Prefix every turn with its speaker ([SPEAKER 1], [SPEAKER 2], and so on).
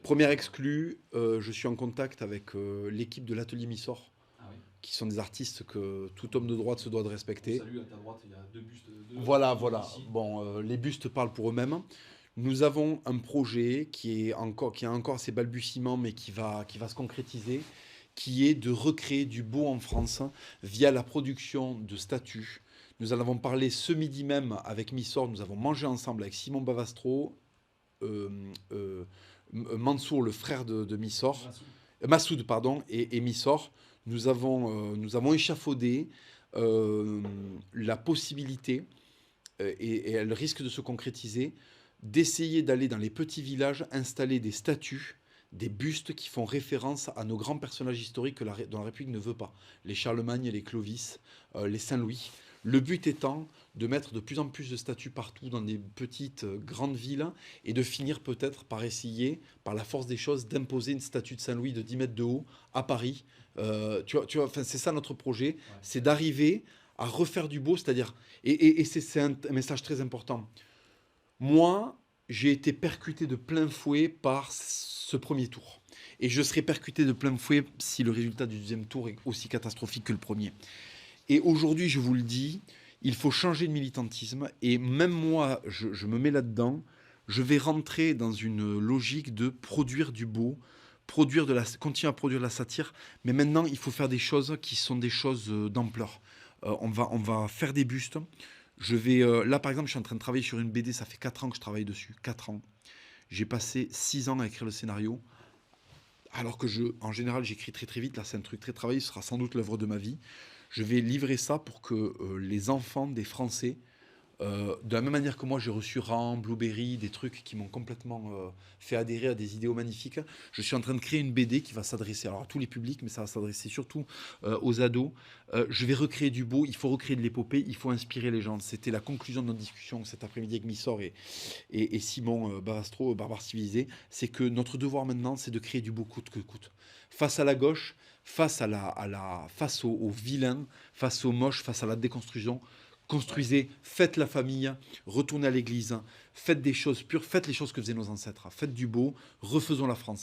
[SPEAKER 1] Première exclue, je suis en contact avec l'équipe de l'atelier Missor,
[SPEAKER 2] Ah oui.
[SPEAKER 1] qui sont des artistes que tout homme de droite se doit de
[SPEAKER 2] On
[SPEAKER 1] respecter.
[SPEAKER 2] salue à ta droite, il y a deux bustes,
[SPEAKER 1] Voilà,
[SPEAKER 2] deux
[SPEAKER 1] voilà.
[SPEAKER 2] ici.
[SPEAKER 1] Bon, les bustes parlent pour eux-mêmes. Nous avons un projet qui a encore ses balbutiements, mais qui va se concrétiser, qui est de recréer du beau en France via la production de statues. Nous en avons parlé ce midi même avec Missor, nous avons mangé ensemble avec Simon Bavastro, euh, euh, Mansour, le frère de Missor,
[SPEAKER 2] Massoud.
[SPEAKER 1] Massoud, pardon, et Missor. Nous avons échafaudé euh, la possibilité, et elle risque de se concrétiser, d'essayer d'aller dans les petits villages installer des statues, des bustes qui font référence à nos grands personnages historiques dont la République ne veut pas. Les Charlemagne, les Clovis, les Saint-Louis. Le but étant de mettre de plus en plus de statues partout dans des petites, grandes villes et de finir peut-être par essayer, par la force des choses, d'imposer une statue de Saint-Louis de 10 mètres de haut à Paris. Tu vois, enfin, c'est ça notre projet,
[SPEAKER 2] Ouais.
[SPEAKER 1] c'est d'arriver à refaire du beau, c'est-à-dire, c'est un message très important. Moi, j'ai été percuté de plein fouet par ce premier tour. Et je serai percuté de plein fouet si le résultat du deuxième tour est aussi catastrophique que le premier. Et aujourd'hui, je vous le dis, il faut changer de militantisme. Et même moi, je me mets là-dedans. Je vais rentrer dans une logique de produire du beau, continuer à produire de la satire. Mais maintenant, il faut faire des choses qui sont des choses d'ampleur. On va faire des bustes. Là, par exemple, je suis en train de travailler sur une BD. Ça fait 4 ans que je travaille dessus. 4 ans. J'ai passé 6 ans à écrire le scénario. Alors que en général, j'écris très très vite. Là, c'est un truc très travaillé. Ce sera sans doute l'œuvre de ma vie. Je vais livrer ça pour que les enfants des Français, de la même manière que moi j'ai reçu Ram, Blueberry, des trucs qui m'ont complètement fait adhérer à des idéaux magnifiques, je suis en train de créer une BD qui va s'adresser alors à tous les publics, mais ça va s'adresser surtout aux ados. Je vais recréer du beau, il faut recréer de l'épopée, il faut inspirer les gens. C'était la conclusion de notre discussion cet après-midi avec Missor et Simon Bavastro, Barbare Civilisé. C'est que notre devoir maintenant, c'est de créer du beau coûte que coûte. Face à la gauche, face aux vilains, face aux moches, face à la déconstruction,
[SPEAKER 2] Ouais.
[SPEAKER 1] construisez, faites la famille, retournez à l'église, faites des choses pures, faites les choses que faisaient nos ancêtres, faites du beau, refaisons la France.